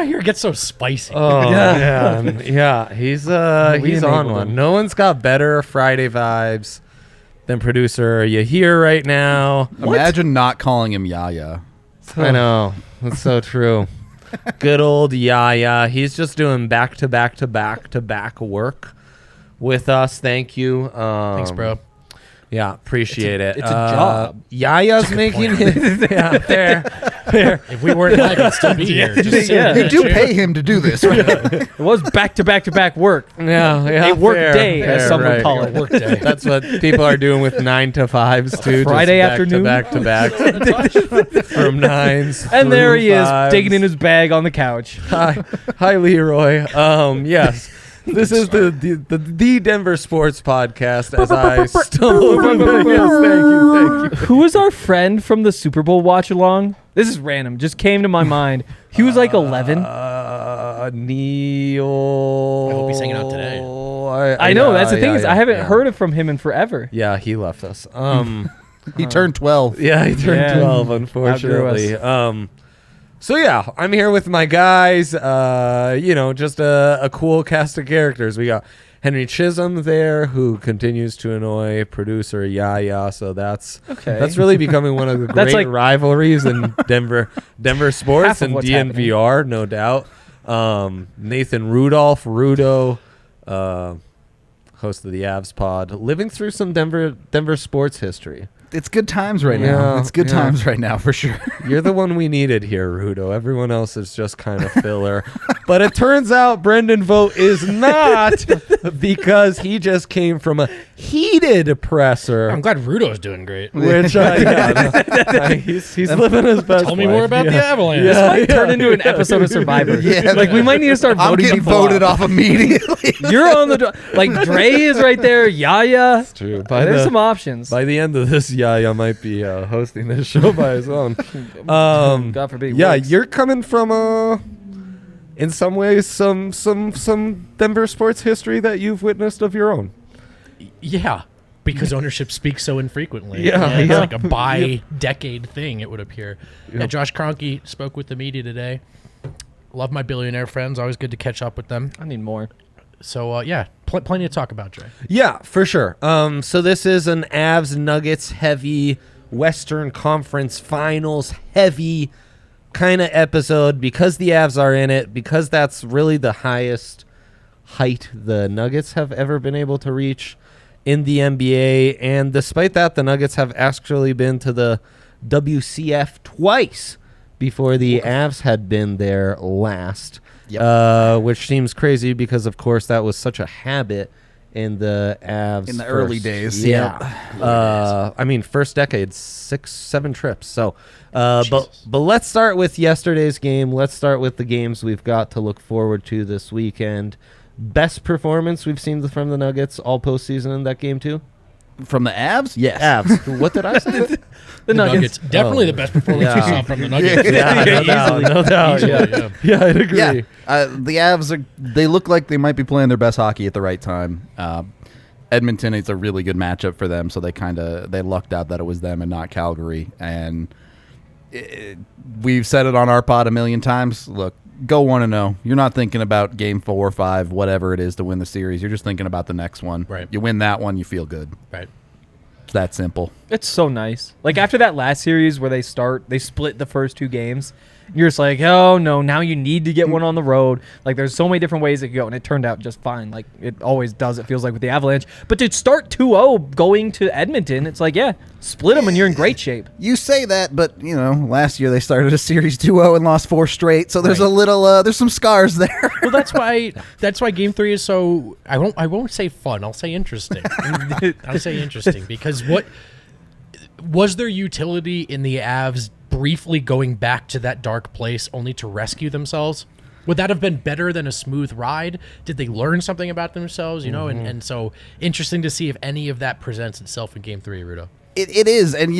guy here gets so spicy? Oh yeah. He's on one. No one's got better Friday vibes than producer you hear right now. Imagine not calling him Yaya. I know. That's so true. Good old Yaya. He's just doing back to back work with us. Thank you. Thanks, bro. Yeah, appreciate it. It's a job. Yaya's making his. Yeah, fair. If we weren't live, I'd still be here. You do pay him to do this, right? It was back to back work. Yeah. A work day, as some would call it. Work day. That's what people are doing with 9 to 5s too. Friday just afternoon? back to back from 9s. And there he is, 5s. digging in his bag on the couch. Hi, Leroy. Yes. This is the Denver Sports Podcast. As I stumble through yes, thank you. Who was our friend from the Super Bowl watch along? This is random. Just came to my mind. He was like 11. Neil. I hope he's hanging out today. I know. That's the thing is I haven't heard from him in forever. Yeah, he left us. He turned 12. Yeah, he turned 12, unfortunately. So yeah, I'm here with my guys. Just a cool cast of characters. We got Henry Chisholm there, who continues to annoy producer Yaya. So that's really becoming one of the great rivalries in Denver sports and DNVR, no doubt. Nathan Rudolph, Rudo, host of the Avs pod, living through some Denver sports history. It's good times right now. It's good times right now, for sure. You're the one we needed here, Rudo. Everyone else is just kind of filler. But it turns out Brendan Vogt is not, because he just came from a heated presser. I'm glad Rudo's doing great. Which he's living his best Tell me life. more about the Avalanche. This might turn into an episode of Survivor. Yeah, like we might need to start I'm voting getting people voted off. off immediately. You're on the like Dre is right there. Yaya. It's true. There's some options. By the end of this, Yaya might be hosting this show by his own. God forbid. Yeah, works. you're coming from in some ways, some Denver sports history that you've witnessed of your own. Yeah, because ownership speaks so infrequently. Yeah, It's yeah. like a bi-decade thing, it would appear. Yeah, Josh Kroenke spoke with the media today. Love my billionaire friends. Always good to catch up with them. I need more. So, plenty to talk about, Dre. Yeah, for sure. So this is an Avs Nuggets heavy, Western Conference Finals heavy kind of episode, because the Avs are in it, because that's really the highest height the Nuggets have ever been able to reach in the NBA. And despite that, the Nuggets have actually been to the WCF twice before the Avs had been there last. Yep. Which seems crazy because, of course, that was such a habit in the Avs. In the early days. Yeah. First decade, 6-7 trips. So, but let's start with yesterday's game. Let's start with the games we've got to look forward to this weekend. Best performance we've seen from the Nuggets all postseason in that game, too? From the Avs? Yes. Avs. What did I say? The Nuggets. Definitely the best performance we saw from the Nuggets. No doubt. Yeah, I'd agree. Yeah. The Avs, they look like they might be playing their best hockey at the right time. Edmonton, it's a really good matchup for them, so they lucked out that it was them and not Calgary. And we've said it on our pod a million times. Look, go 1-0. You're not thinking about game 4 or 5, whatever it is to win the series. You're just thinking about the next one. Right. You win that one, you feel good. Right. It's that simple. It's so nice. Like after that last series where they split the first 2 games. You're just like, oh no, now you need to get one on the road. Like there's so many different ways it could go, and it turned out just fine. Like it always does, it feels like with the Avalanche. But to start 2-0 going to Edmonton, it's like, yeah, split them and you're in great shape. You say that, but last year they started a series 2-0 and lost 4 straight. So there's a little, there's some scars there. Well, that's why Game 3 is so. I won't say fun. I'll say interesting. I'll say interesting because what was there utility in the Avs briefly going back to that dark place only to rescue themselves? Would that have been better than a smooth ride? Did they learn something about themselves? And so interesting to see if any of that presents itself in Game 3, Rudo. It is, and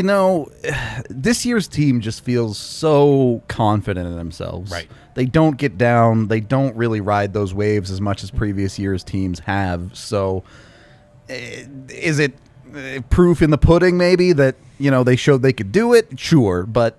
this year's team just feels so confident in themselves. Right. They don't get down. They don't really ride those waves as much as previous years' teams have. So, is it proof in the pudding? Maybe that they showed they could do it. Sure, but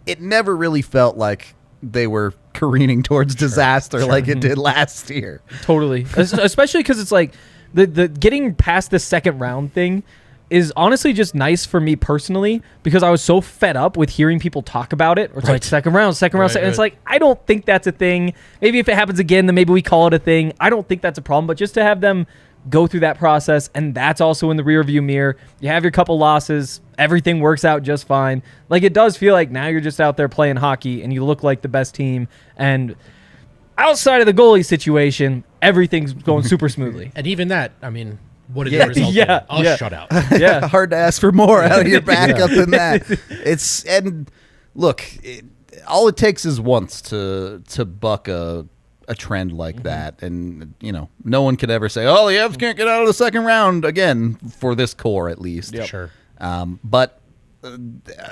it never really felt like they were careening towards disaster like it did last year. Totally. Especially because it's like the getting past the second round thing is honestly just nice for me personally because I was so fed up with hearing people talk about it. Or it's like second round. And it's like, I don't think that's a thing. Maybe if it happens again, then maybe we call it a thing. I don't think that's a problem. But just to have them go through that process, and that's also in the rearview mirror. You have your couple losses. Everything works out just fine. Like, it does feel like now you're just out there playing hockey, and you look like the best team. And outside of the goalie situation, everything's going super smoothly. And even that, I mean, what did the result be? A shutout. Yeah. Hard to ask for more out of your backup than that. And look, all it takes is once to buck a trend like that, and no one could ever say, "Oh, the Avs can't get out of the second round again," for this core at least. Yep. Sure. But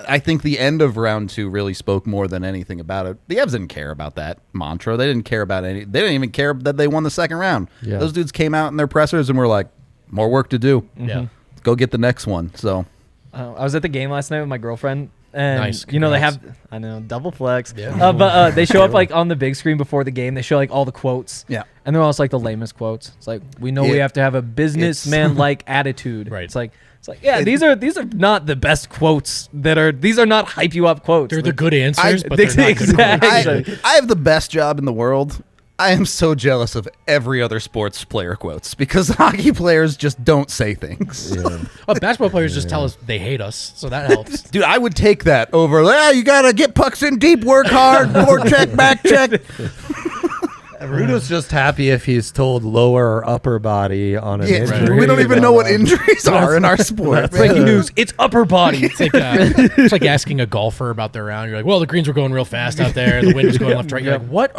I think the end of round 2 really spoke more than anything about it. The Avs didn't care about that mantra. They didn't care about any. They didn't even care that they won the second round. Yeah. Those dudes came out in their pressers and were like, "More work to do. Yeah. Go get the next one." So I was at the game last night with my girlfriend. And, nice. they have, I know, double flex. Yeah. But they show up, like, on the big screen before the game. They show, like, all the quotes. Yeah. And they're almost, like, the lamest quotes. It's like, we know we have to have a businessman-like attitude. Right. It's like, yeah, these are not the best quotes these are not hype you up quotes. They're the good answers, but they're not good exactly. quotes. I have the best job in the world. I am so jealous of every other sports player quotes because hockey players just don't say things. Yeah. Well, basketball players just tell us they hate us, so that helps. Dude, I would take that over. You got to get pucks in deep, work hard, forward check, back check. Rudo's just happy if he's told lower or upper body on an injury. We don't even know what injuries are in our sport. Breaking news, it's upper body. It's like asking a golfer about their round. You're like, well, the greens were going real fast out there. The wind was going left, right. You're like, what?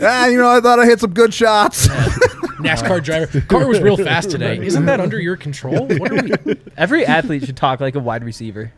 I thought I hit some good shots. NASCAR driver. Car was real fast today. Isn't that under your control? What are we? Every athlete should talk like a wide receiver.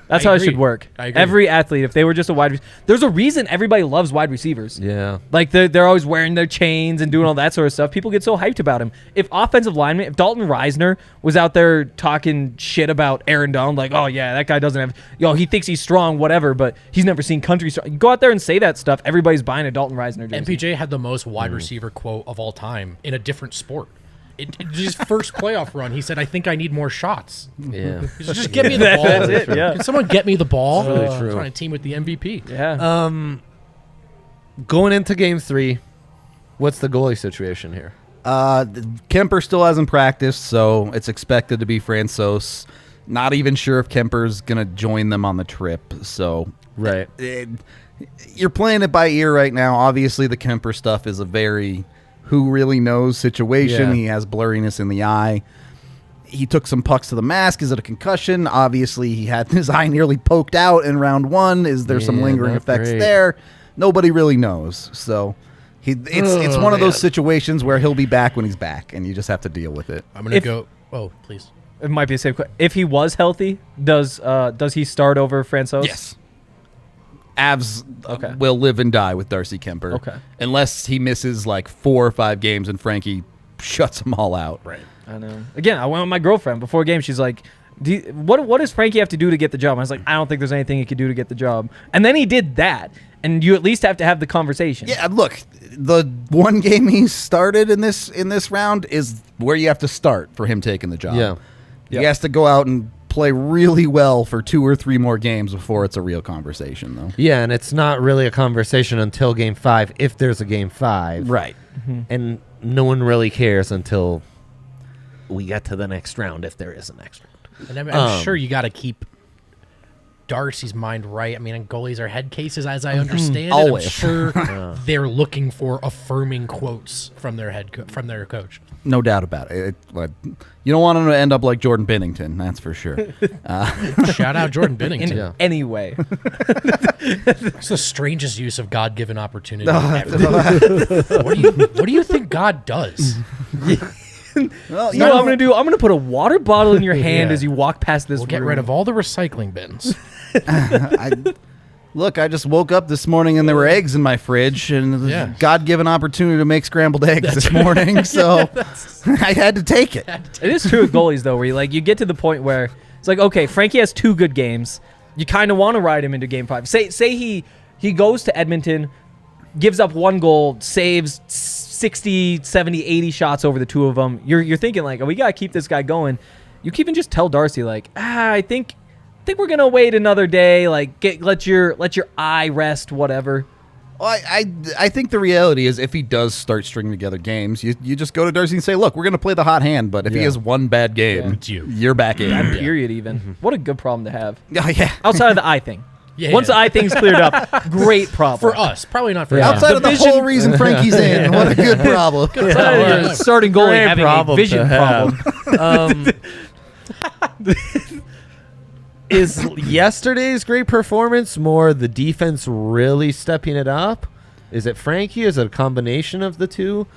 That's I how agree. it should work. I agree. Every athlete, if they were just a wide receiver. There's a reason everybody loves wide receivers. Yeah. Like, they're always wearing their chains and doing all that sort of stuff. People get so hyped about him. If offensive linemen, if Dalton Reisner was out there talking shit about Aaron Donald, like, oh, yeah, that guy doesn't have, he thinks he's strong, whatever, but he's never seen country strong. You go out there and say that stuff, everybody's buying a Dalton Reisner jersey. MPJ had the most wide receiver quote of all time in a different sport. His first playoff run, he said, "I think I need more shots." Yeah. He's like, just get me the ball. That's it, yeah. Can someone get me the ball? That's really true. I'm trying to team with the MVP. Yeah. Going into game 3, what's the goalie situation here? Kemper still hasn't practiced, so it's expected to be Francouz. Not even sure if Kemper's going to join them on the trip. So Right. You're playing it by ear right now. Obviously, the Kemper stuff is a very who really knows situation. Yeah. He has blurriness in the eye. He took some pucks to the mask. Is it a concussion? Obviously, he had his eye nearly poked out in round 1. Is there some lingering not effects great. there? Nobody really knows. So it's one of those situations where he'll be back when he's back, and you just have to deal with it. I'm going to go. Oh, please. It might be the same question. If he was healthy, does he start over Francouz? Yes. Avs Okay. will live and die with Darcy Kemper. Okay. Unless he misses like 4 or 5 games and Frankie shuts them all out. Right. I know. Again, I went with my girlfriend before a game. She's like, what does Frankie have to do to get the job? I was like, I don't think there's anything he could do to get the job. And then he did that. And you at least have to have the conversation. Yeah, look, the one game he started in this round is where you have to start for him taking the job. Yeah. He has to go out and play really well for 2 or 3 more games before it's a real conversation, though. Yeah, and it's not really a conversation until game 5, if there's a game 5. Right. And no one really cares until we get to the next round, if there is a next round. And I'm sure you got to keep Darcy's mind right. I mean, and goalies are head cases, as I understand it. Always. I'm sure they're looking for affirming quotes from their from their coach. No doubt about it. You don't want him to end up like Jordan Binnington, that's for sure. Shout out Jordan Binnington. In any way. It's the strangest use of God-given opportunity ever. What do you think God does? Well, You know what I'm going to do? I'm going to put a water bottle in your hand Yeah. as you walk past this We'll get room. rid of all the recycling bins. Look, I just woke up this morning and there were eggs in my fridge, and it was Yeah. a God-given opportunity to make scrambled eggs this morning, so I had to take it. It is true with goalies, though, where you get to the point where it's like, okay, Frankie has 2 good games. You kind of want to ride him into game 5. Say He goes to Edmonton, gives up 1 goal, saves 60, 70, 80 shots over the two of them. You're thinking like, oh, we got to keep this guy going. You can even just tell Darcy like, I think we're going to wait another day. Like let your eye rest, whatever. Well, I think the reality is if he does start stringing together games, you just go to Darcy and say, look, we're going to play the hot hand, but if he has one bad game, you're back in. Bad period even. What a good problem to have. Oh, yeah. Outside of the eye thing. Yeah, Once the eye thing's cleared up, great problem. for us, probably not for you. Outside of the whole reason Frankie's in, what a good problem. Outside of your starting goalie Great having a problem vision to have. problem. Is yesterday's great performance more the defense really stepping it up? Is it Frankie? Is it a combination of the two?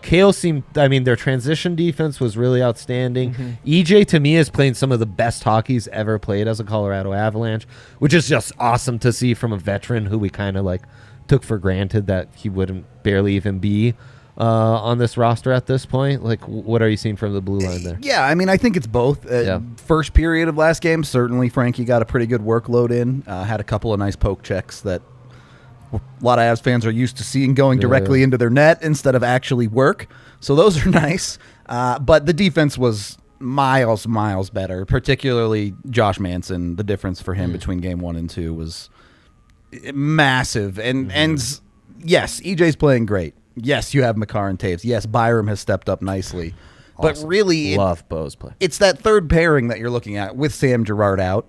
Kale seemed, their transition defense was really outstanding. EJ, to me, is playing some of the best hockey he's ever played as a Colorado Avalanche, which is just awesome to see from a veteran who we kind of took for granted that he wouldn't barely even be on this roster at this point. Like, what are you seeing from the blue line there? Yeah, I think it's both. First period of last game, certainly Frankie got a pretty good workload in, had a couple of nice poke checks that a lot of Avs fans are used to seeing going directly into their net instead of actually work. So those are nice. But the defense was miles better, particularly Josh Manson. The difference for him between game 1 and 2 was massive. And yes, EJ's playing great. Yes, you have Makar and Taves. Yes, Byram has stepped up nicely. Awesome. But really, love Bo's play. It's that third pairing that you're looking at with Sam Girard out.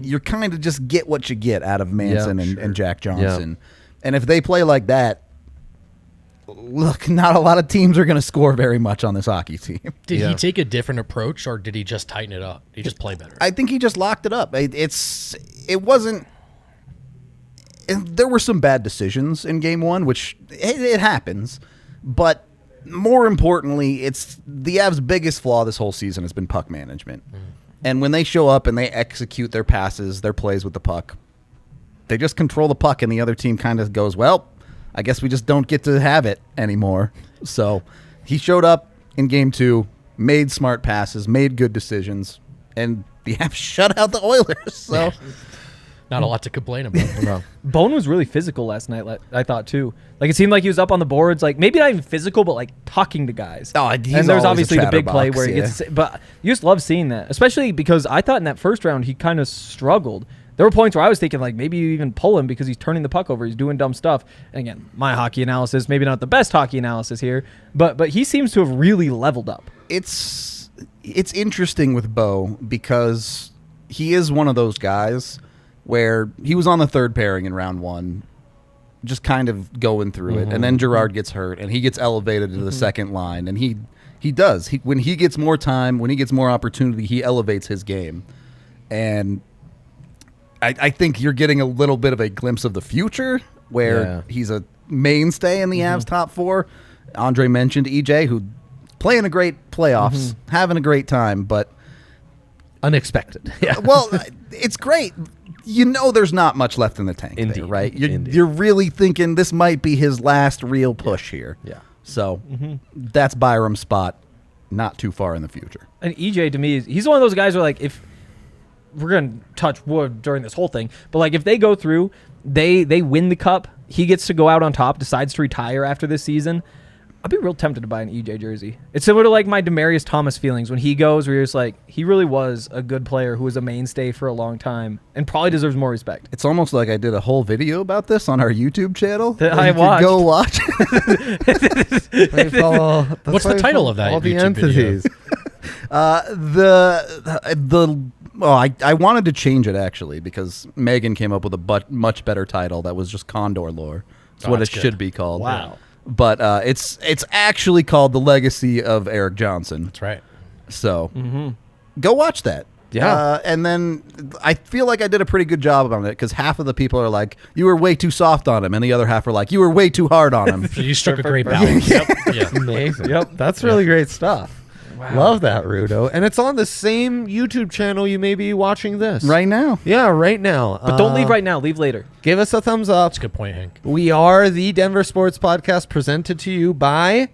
You kind of just get what you get out of Manson and Jack Johnson. And if they play like that, look, not a lot of teams are going to score very much on this hockey team. Did he take a different approach, or did he just tighten it up? Did he just play better? I think he just locked it up. It wasn't... There were some bad decisions in game 1, which it happens. But more importantly, it's the Avs' biggest flaw this whole season has been puck management. And when they show up and they execute their passes, their plays with the puck, they just control the puck, and the other team kind of goes, well, I guess we just don't get to have it anymore. So he showed up in game 2, made smart passes, made good decisions, and the Avs shut out the Oilers. So not a lot to complain about. Bone was really physical last night, I thought, too. Like, it seemed like he was up on the boards, like, maybe not even physical, but, like, talking to guys. Oh, and there's obviously the big play where he gets yeah. But you just love seeing that, especially because I thought in that first round he kind of struggled. There were points where I was thinking, like, maybe you even pull him because he's turning the puck over. He's doing dumb stuff. And, again, my hockey analysis, maybe not the best hockey analysis here, but he seems to have really leveled up. It's interesting with Bo because he is one of those guys where he was on the third pairing in round 1, just kind of going through it, and then Girard gets hurt, and he gets elevated to the second line, and he does. When he gets more time, when he gets more opportunity, he elevates his game. And I think you're getting a little bit of a glimpse of the future where he's a mainstay in the Avs top 4. Andre mentioned EJ, who playing a great playoffs, having a great time, but unexpected. Well, it's great. You know there's not much left in the tank there, right? You're really thinking this might be his last real push here. Yeah. So that's Byram's spot, not too far in the future. And EJ, to me, he's one of those guys where, like, if we're going to touch wood during this whole thing, but, like, if they go through, they win the cup, he gets to go out on top, decides to retire after this season, I'd be real tempted to buy an EJ jersey. It's similar to, like, my Demarius Thomas feelings when he goes, where you're just like, he really was a good player who was a mainstay for a long time and probably deserves more respect. It's almost like I did a whole video about this on our YouTube channel. That I watched. Go watch. What's the title of that all the YouTube entities. I wanted to change it, actually, because Megan came up with a much better title that was just Condor Lore. That's what it should be called. Wow. But it's actually called The Legacy of Eric Johnson. That's right. So go watch that. Yeah. And then I feel like I did a pretty good job on it because half of the people are like, you were way too soft on him. And the other half are like, you were way too hard on him. So you struck a great balance. Yeah. Yeah. Amazing. Yep. That's really great stuff. Wow. Love that, Rudo. And it's on the same YouTube channel you may be watching this. Right now. Yeah, right now. But don't leave right now. Leave later. Give us a thumbs up. That's a good point, Hank. We are the Denver Sports Podcast presented to you by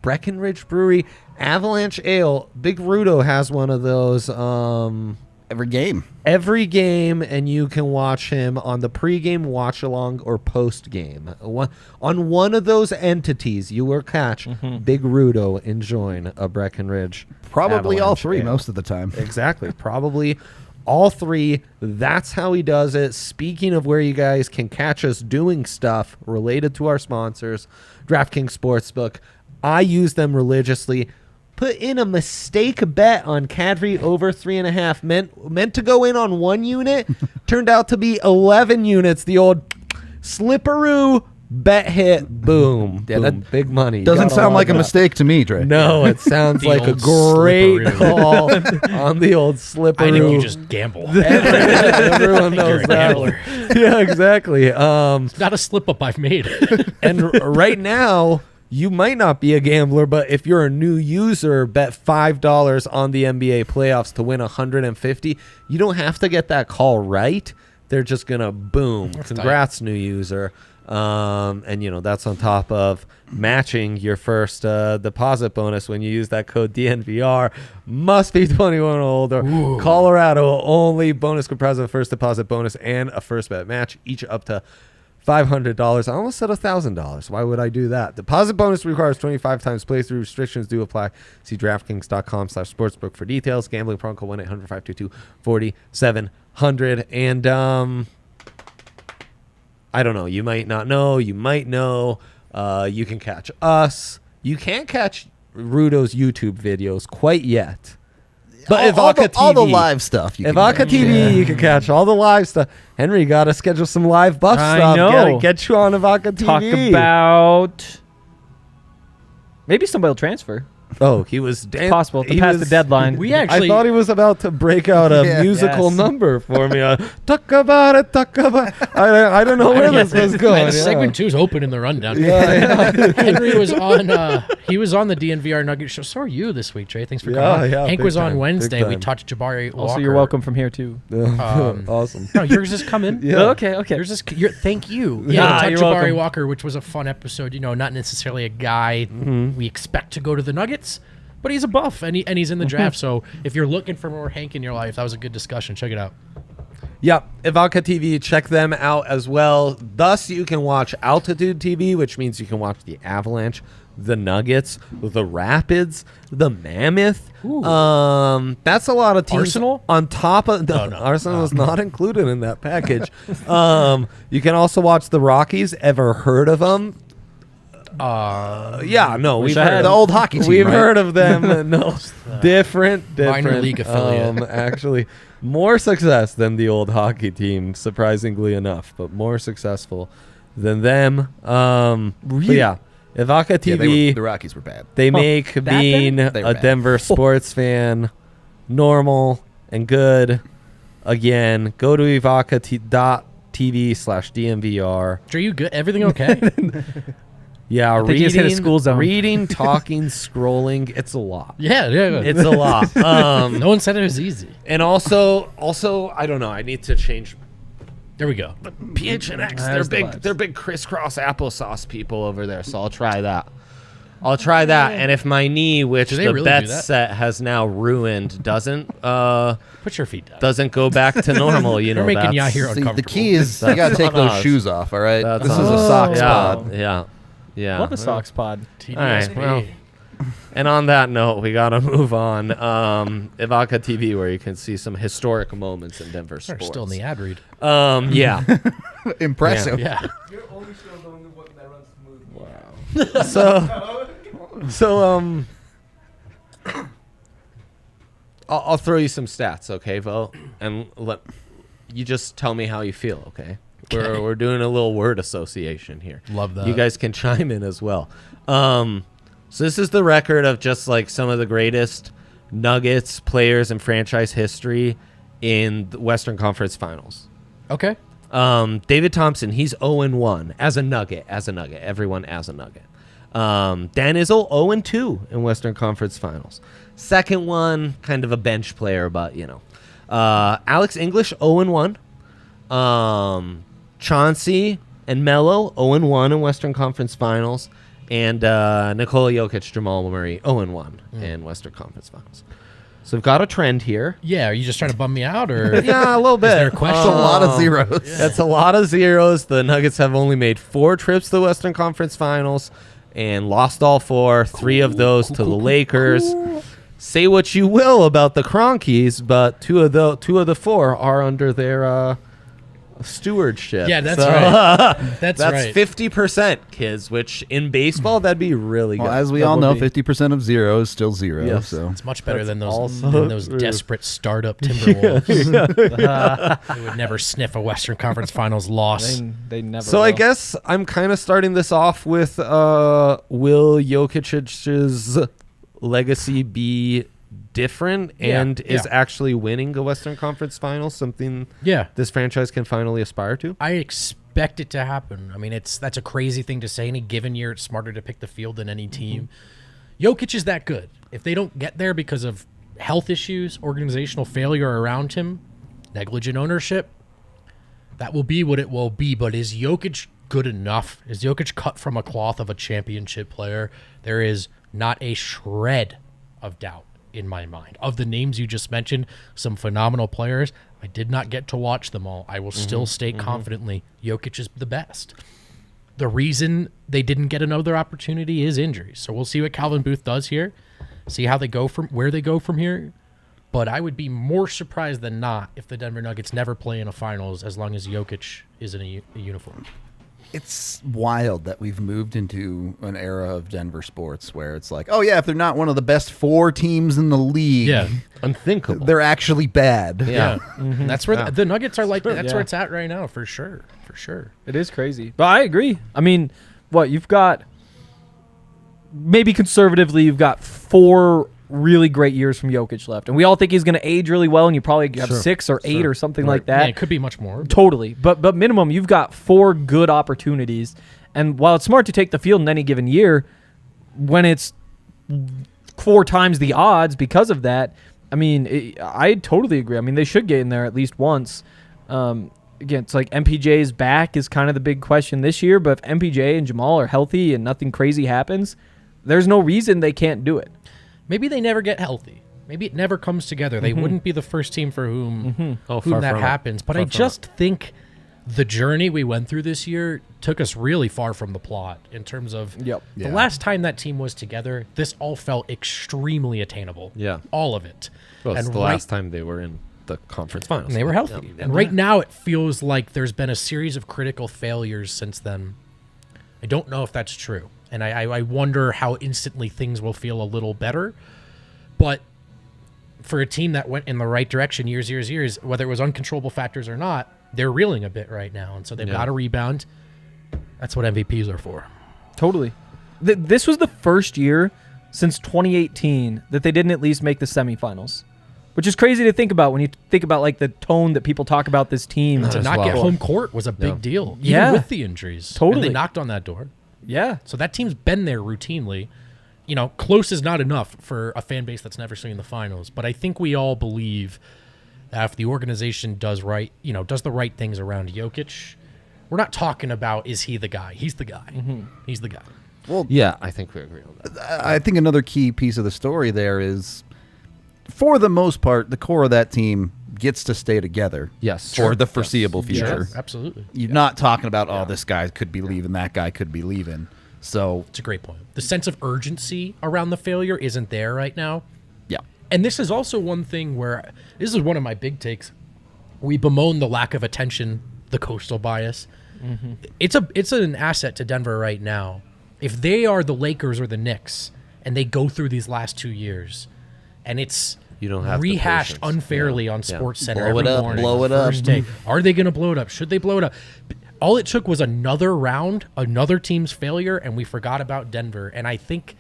Breckenridge Brewery Avalanche Ale. Big Rudo has one of those. Every game. Every game, and you can watch him on the pregame, watch along, or post game. On one of those entities, you will catch Big Rudo enjoying a Breckenridge. Probably all Avalanche three ale. most of the time. Exactly. Probably all three. That's how he does it. Speaking of where you guys can catch us doing stuff related to our sponsors, DraftKings Sportsbook, I use them religiously. Put in a mistake bet on Cadre over 3.5. Meant to go in on 1 unit. Turned out to be 11 units. The old slipperoo bet hit. Boom. Yeah, boom. that Big money. Doesn't Gotta sound love like a that. mistake to me, Dre. No, it sounds The like a old great slipperoo. call on the old slipperoo. I think you just gamble. Everyone You're knows a that. gambler. Yeah, exactly. Not a slip up I've made. And right now, you might not be a gambler, but if you're a new user, bet $5 on the NBA playoffs to win $150. You don't have to get that call right. They're just gonna boom. Congrats, new user. And that's on top of matching your first deposit bonus when you use that code DNVR. Must be 21 or older. Ooh. Colorado only. Bonus comprised of a first deposit bonus and a first bet match, each up to $500. I almost said $1,000. Why would I do that? Deposit bonus requires 25 times playthrough. Restrictions do apply. See DraftKings.com/sportsbook for details. Gambling problem, call 1-800-522-4700. And I don't know. You might not know. You might know. You can catch us. You can't catch Rudo's YouTube videos quite yet. But all Ivaka TV, all the live stuff. You can Ivaka get. TV, you can catch all the live stuff. Henry, got to schedule some live buff I stuff. know. Get you on Ivaka TV. Talk about maybe somebody will transfer. Oh, he was Possible to pass the deadline. We actually. I thought he was about to break out a Yeah. musical Yes. number for me. Talk about it, talk about it. I don't know where this was going. Segment 2 is open in the rundown. Yeah, Henry was on. He was on the DNVR Nugget show. So are you this week, Trey? Thanks for coming. on. Yeah, Hank big was time, on big Wednesday. We time. touched Jabari Walker. Also, you're welcome from here too. Awesome. No, yours is coming. Yeah. Okay. Yours is. Thank you. Ah, Yeah, we you're touched Jabari welcome. Walker, which was a fun episode. Not necessarily a guy we expect to go to the Nuggets, but he's a buff and he's in the draft. So if you're looking for more Hank in your life, that was a good discussion. Check it out. Yep, Ivaka TV, check them out as well. Thus, you can watch Altitude TV, which means you can watch the Avalanche, the Nuggets, the Rapids, the Mammoth. Ooh. That's a lot of teams. Arsenal? On top of No. Arsenal is not included in that package. You can also watch the Rockies. Ever heard of them? Yeah, no, we've I heard had. The old hockey team. We've right? heard of them. No, different. Minor league affiliate. Actually, more success than the old hockey team, surprisingly enough, but more successful than them. But yeah, Ivaka Yeah, TV. the Rockies were bad. They make That being bad? They were a bad. Denver sports fan normal and good. Again, go to ivaka.tv/DMVR. Trey, you good? Everything okay? Yeah, think he just hit a school zone. reading, talking, scrolling. It's a lot. yeah. It's a lot. No one said it was easy. And also, I don't know. I need to change There we go. PHNX. There's the vibes. They're big crisscross applesauce people over there. So I'll try that. And if my knee, which Do they the really bet do that? set has now ruined, doesn't Put your feet down. go back to normal, We're making that's- Yahir See, uncomfortable. the key is you got to take on those us. shoes off. All right. That's This is on a us. socks yeah, pod. yeah. Love the socks pod. TDSP. All right, well, and on that note, we got to move on. Ivaka TV, where you can see some historic moments in Denver We're sports. still in the ad read. Yeah. Impressive. Yeah. So I'll throw you some stats, okay, Vo? And let you just tell me how you feel, okay? Okay. We're doing a little word association here. Love that. You guys can chime in as well. So this is the record of just like some of the greatest Nuggets players in franchise history in the Western Conference Finals. Okay. David Thompson, he's 0-1 as a Nugget. Everyone as a Nugget. Dan Izzo 0-2 in Western Conference Finals. Second one, kind of a bench player, but Alex English 0-1. Chauncey and Melo 0-1 in Western Conference Finals, and Nikola Jokic, Jamal Murray 0-1 in Western Conference Finals. So we've got a trend here. Yeah, are you just trying to bum me out, or Yeah, a little bit. is there a question? That's a lot of zeros. That's a lot of zeros. The Nuggets have only made 4 trips to the Western Conference Finals and lost all 4. 3 of those to the Lakers. Say what you will about the Cronkies, but two of the 4 are under their stewardship. Yeah, that's So, right. That's right. 50%, kids, which in baseball, that'd be really good. Well, as we That all would know, be. 50% of 0 is still 0. Yes. So It's much better That's than those also true. desperate startup Timberwolves. They would never sniff a Western Conference Finals loss. They never. So I will. guess I'm kind of starting this off with will Jokic's legacy be different and is actually winning the Western Conference Finals something Yeah. this franchise can finally aspire to? I expect it to happen. I mean, that's a crazy thing to say. Any given year, it's smarter to pick the field than any team. Jokic is that good. If they don't get there because of health issues, organizational failure around him, negligent ownership, that will be what it will be. But is Jokic good enough? Is Jokic cut from a cloth of a championship player? There is not a shred of doubt in my mind. Of the names you just mentioned, some phenomenal players. I did not get to watch them all. I will still state confidently Jokic is the best. The reason they didn't get another opportunity is injuries. So we'll see what Calvin Booth does here. See how they go from where they go from here. But I would be more surprised than not if the Denver Nuggets never play in a finals as long as Jokic is in a uniform. it's wild that we've moved into an era of Denver sports where it's like, oh yeah, if they're not one of the best 4 teams in the league, Yeah. Unthinkable. they're actually bad. Yeah. That's where the Nuggets are like. That's Yeah. where it's at right now, for sure. For sure. It is crazy. But I agree. I mean, what you've got, maybe conservatively, you've got 4 really great years from Jokic left. And we all think he's going to age really well, and you probably have Sure. 6 or 8 Sure. or something Right. like that. Yeah, it could be much more. Totally. But minimum, you've got 4 good opportunities. And while it's smart to take the field in any given year, when it's 4 times the odds because of that, I mean, I totally agree. I mean, they should get in there at least once. Again, it's like MPJ's back is kind of the big question this year, but if MPJ and Jamal are healthy and nothing crazy happens, there's no reason they can't do it. Maybe they never get healthy. Maybe it never comes together. They wouldn't be the first team for whom, Oh, whom far that from it. happens. But Far I from just think the journey we went through this year took us really far from the plot in terms of Yep. the Yeah. last time that team was together, this all felt extremely attainable. Yeah. All of it. Well, it's And the right- last time they were in the conference finals. And they were healthy. Yeah. And right now it feels like there's been a series of critical failures since then. I don't know if that's true. And I wonder how instantly things will feel a little better. But for a team that went in the right direction years, whether it was uncontrollable factors or not, they're reeling a bit right now. And so they've Yeah. got to rebound. That's what MVPs are for. Totally. This was the first year since 2018 that they didn't at least make the semifinals, which is crazy to think about when you think about like the tone that people talk about this team. To as not well. get home court was a big Yeah. deal, even Yeah. with the injuries. Totally. And they knocked on that door. Yeah. So that team's been there routinely. You know, close is not enough for a fan base that's never seen the finals. But I think we all believe that if the organization does the right things around Jokic, we're not talking about is he the guy. He's the guy. He's the guy. Well, Yeah, I think we agree on that. I think another key piece of the story there is, for the most part, the core of that team gets to stay together. Yes. For the foreseeable future. Sure, absolutely. You're not talking about, oh, this guy could be leaving, that guy could be leaving. So, It's a great point. The sense of urgency around the failure isn't there right now. yeah. And this is also one thing where this is one of my big takes. We bemoan the lack of attention, the coastal bias. It's an asset to Denver right now. If they are the Lakers or the Knicks and they go through these last 2 years and it's You don't have the rehashed patience. unfairly Yeah. on Yeah. SportsCenter Blow it every up, morning, blow it the up. first day, are they going to blow it up? Should they blow it up? All it took was another round, another team's failure, and we forgot about Denver. And I think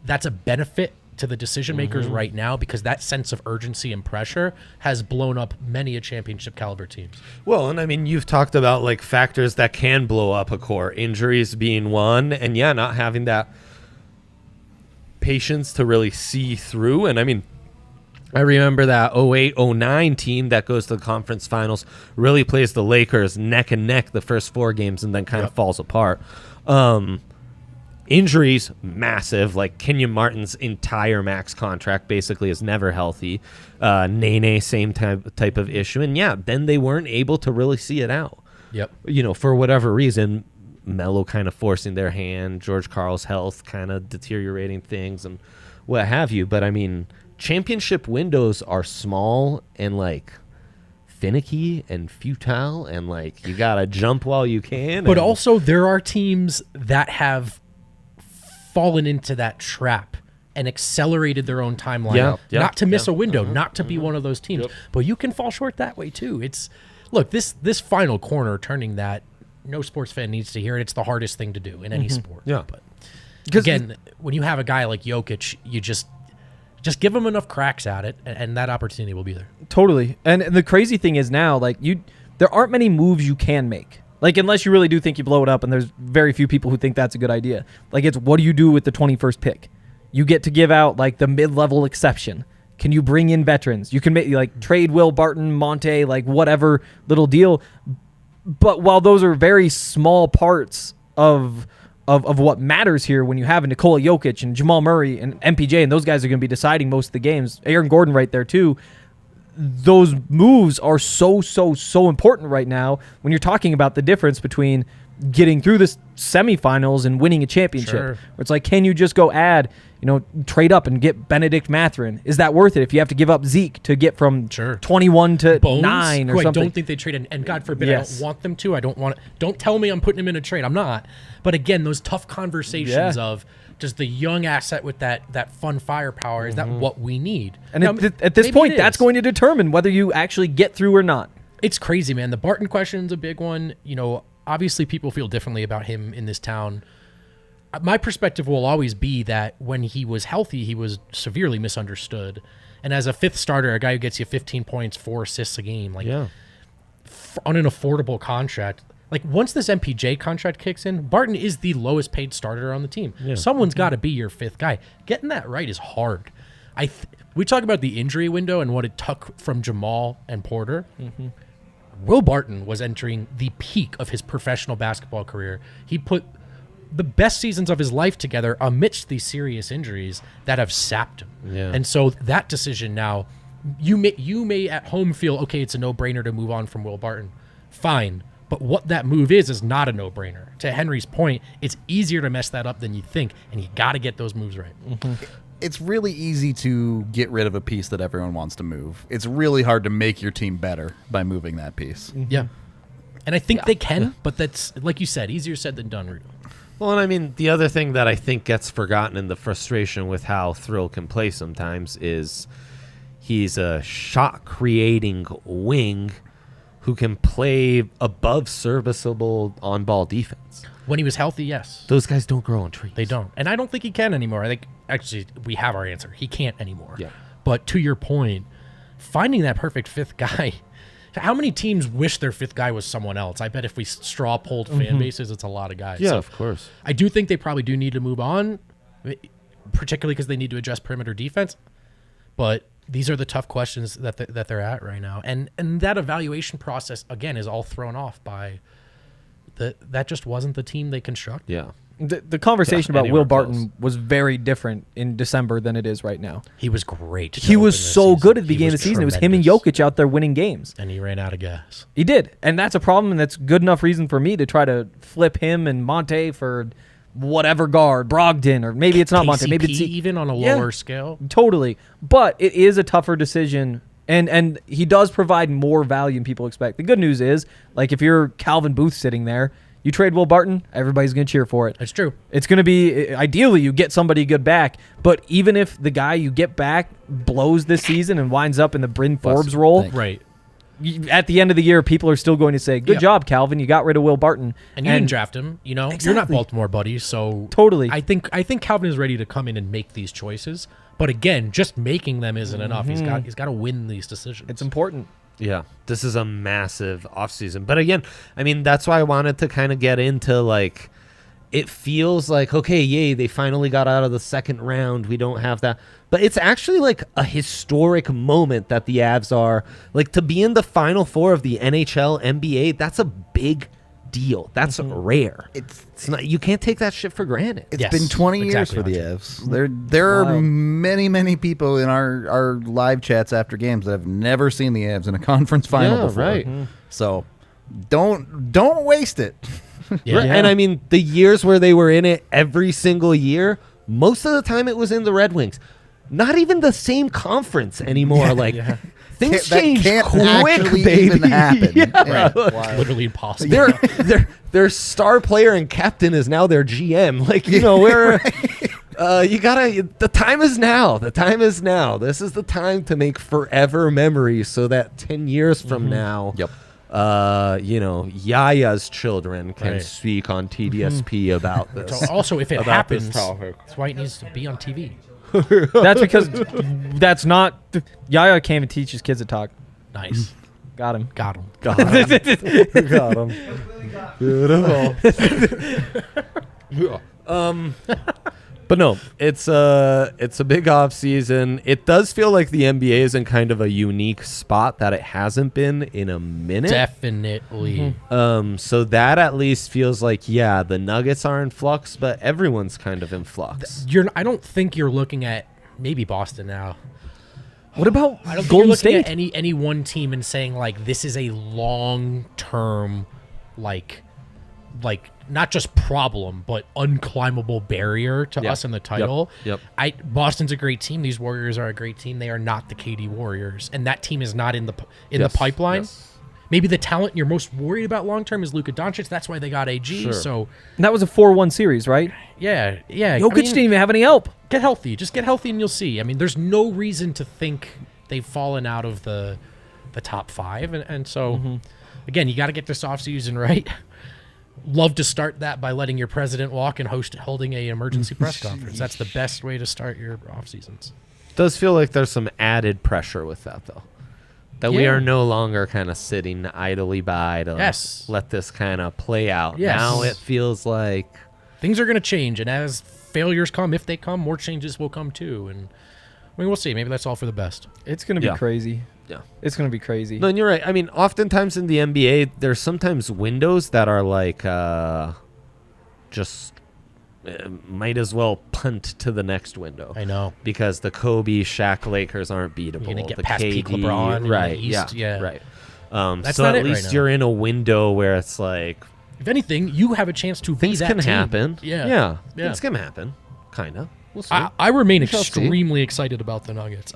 that's a benefit to the decision makers right now because that sense of urgency and pressure has blown up many a championship caliber teams. Well, and I mean, you've talked about like factors that can blow up a core, injuries being one, and yeah, not having that patience to really see through. And I mean, I remember that 08-09 team that goes to the conference finals really plays the Lakers neck and neck the first 4 games and then kind of falls apart. Injuries, massive. Like Kenyon Martin's entire max contract basically is never healthy. Nene, same type of issue. And yeah, then they weren't able to really see it out. Yep. For whatever reason, Melo kind of forcing their hand, George Karl's health kind of deteriorating things and what have you. But I mean, championship windows are small and like finicky and futile, and like you gotta jump while you can. But also there are teams that have fallen into that trap and accelerated their own timeline, not to miss a window, not to be one of those teams. But you can fall short that way too. Look, this final corner turning that, no sports fan needs to hear it. It's the hardest thing to do in any sport. Yeah. But again, when you have a guy like Jokic, you just give him enough cracks at it, and that opportunity will be there. Totally. And the crazy thing is now, like there aren't many moves you can make. Like, unless you really do think you blow it up, and there's very few people who think that's a good idea. Like, it's what do you do with the 21st pick? You get to give out, like, the mid-level exception. Can you bring in veterans? You can make, like, trade Will Barton, Monte, like, whatever little deal. But while those are very small parts of what matters here, when you have a Nikola Jokic and Jamal Murray and MPJ, and those guys are going to be deciding most of the games, Aaron Gordon right there too, those moves are so important right now when you're talking about the difference between getting through the semifinals and winning a championship. Sure. Where it's like, can you just go trade up and get Benedict Mathurin? Is that worth it if you have to give up Zeke to get from 21 to Bones? 9 or I something? don't think they trade, and God forbid, Yes. I don't want them to. I don't want it. Don't tell me I'm putting him in a trade. I'm not. But again, those tough conversations of does the young asset with that fun firepower, is that what we need? And Now, at this maybe point, it that's is. going to determine whether you actually get through or not. It's crazy, man. The Barton question's a big one. Obviously people feel differently about him in this town. My perspective will always be that when he was healthy, he was severely misunderstood. And as a fifth starter, a guy who gets you 15 points, 4 assists a game, on an affordable contract. Like, once this MPJ contract kicks in, Barton is the lowest paid starter on the team. Yeah. Someone's got to be your fifth guy. Getting that right is hard. We talk about the injury window and what it took from Jamal and Porter. Will Barton was entering the peak of his professional basketball career. He put the best seasons of his life together amidst these serious injuries that have sapped him. Yeah. And so that decision now, you may at home feel, okay, it's a no-brainer to move on from Will Barton. Fine. But what that move is not a no-brainer. To Henry's point, it's easier to mess that up than you think, and you got to get those moves right. It's really easy to get rid of a piece that everyone wants to move. It's really hard to make your team better by moving that piece. Yeah. And I think they can, but that's, like you said, easier said than done, Rudo. Well, and I mean, the other thing that I think gets forgotten in the frustration with how Thrill can play sometimes is he's a shot-creating wing who can play above serviceable on-ball defense. When he was healthy, yes. Those guys don't grow on trees. They don't. And I don't think he can anymore. I think, actually, we have our answer. He can't anymore. Yeah. But to your point, finding that perfect fifth guy, how many teams wish their fifth guy was someone else? I bet if we straw polled fan bases, it's a lot of guys. Yeah, So of course. I do think they probably do need to move on, particularly because they need to address perimeter defense. But these are the tough questions that they're at right now. And that evaluation process, again, is all thrown off by that just wasn't the team they constructed. Yeah. The conversation about anywhere Will Barton close. was very different in December than it is right now. He was great. He was so good at the beginning of the season. It was him and Jokic out there winning games. And he ran out of gas. He did. And that's a problem, and that's good enough reason for me to try to flip him and Monte for whatever guard, Brogdon, or maybe it's not Monte. Maybe it's even on a lower scale. Totally. But it is a tougher decision, and he does provide more value than people expect. The good news is, like, if you're Calvin Booth sitting there, you trade Will Barton, everybody's going to cheer for it. That's true. It's going to be, ideally, you get somebody good back, but even if the guy you get back blows this season and winds up in the Bryn Forbes role, Right. At the end of the year, people are still going to say, good job, Calvin, you got rid of Will Barton. And you didn't draft him, You're not Exactly. Baltimore buddies, so Totally. I think Calvin is ready to come in and make these choices. But again, just making them isn't enough. He's got to win these decisions. It's important. Yeah, this is a massive offseason. But again, I mean, that's why I wanted to kind of get into, like, it feels like, okay, yay, they finally got out of the second round. We don't have that. But it's actually like a historic moment that the Avs are. Like, to be in the Final Four of the NHL, NBA, that's a big deal. That's rare. It's not. You can't take that shit for granted. It's Yes, been 20 years exactly, for the Andre. Avs. There are Wild. many people in our live chats after games that have never seen the Avs in a conference final Yeah, before. right. So don't waste it. Yeah. Right, and I mean, the years where they were in it every single year, most of the time it was in the Red Wings. Not even the same conference anymore. Things That change can't quick, actually baby. even happen. Yeah. Yeah. Literally impossible. Their star player and captain is now their GM. Like, you know, where you gotta. The time is now. The time is now. This is the time to make forever memories, so that 10 years from now, Yep. you know, Yaya's children can Right. speak on TDSP about this. So also, if it About this happens, topic. that's why it needs to be on TV. That's because that's not Yaya can't even teach his kids to talk. Nice. Got him. Got him. Got him. Beautiful. But no, it's a big off season. It does feel like the NBA is in kind of a unique spot that it hasn't been in a minute. Definitely. So that at least feels like, yeah, the Nuggets are in flux, but everyone's kind of in flux. I don't think you're looking at maybe Boston now. What about I don't think Golden you're looking State? at any one team and saying like this is a long term like not just problem but unclimbable barrier to Yeah. us in the title. Yep. Boston's a great team. These Warriors are a great team. They are not the KD Warriors, and that team is not in the Yes. pipeline. Yes. Maybe the talent you're most worried about long term is Luka Doncic. That's why they got AG. Sure. So And that was a 4-1 series, right? yeah. Jokic I mean, didn't even have any help. get healthy. Just get healthy and you'll see. I mean, there's no reason to think they've fallen out of the top five. And so, again, you got to get this offseason right. Love to start that by letting your president walk and holding a emergency press conference. That's the best way to start your off seasons. Does feel like there's some added pressure with that, though. That we Yeah. are no longer kind of sitting idly by to Yes. let this kind of play out. Yes. Now it feels like Things are going to change, and as failures come, if they come, more changes will come too. And I mean, we'll see. Maybe that's all for the best. It's gonna be Yeah. crazy. Yeah. It's gonna be crazy. No, and you're right. I mean, oftentimes in the NBA, there's sometimes windows that are like just might as well punt to the next window. I know. Because the Kobe, Shaq Lakers aren't beatable. You're gonna get the past peak KD, LeBron in the right? East, yeah. right. That's so not at it right least now. you're in a window where it's like If anything, you have a chance to be things that can team. happen. Yeah. yeah, Yeah. things can happen. Kind of. We'll see. I remain We shall see. extremely excited about the Nuggets.